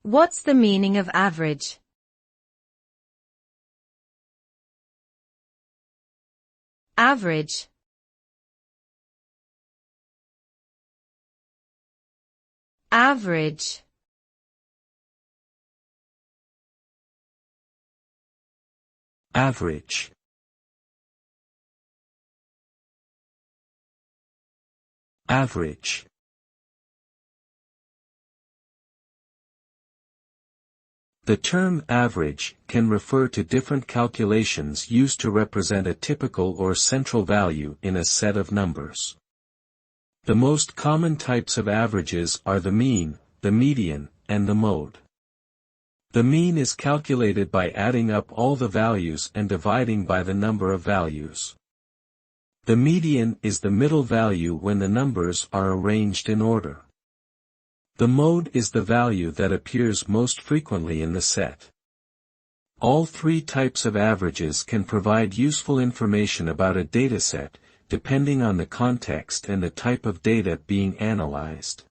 What's the meaning of average? Average. Average. Average. Average. The term average can refer to different calculations used to represent a typical or central value in a set of numbers. The most common types of averages are the mean, the median, and the mode. The mean is calculated by adding up all the values and dividing by the number of values. The median is the middle value when the numbers are arranged in order. The mode is the value that appears most frequently in the set. All three types of averages can provide useful information about a dataset, depending on the context and the type of data being analyzed.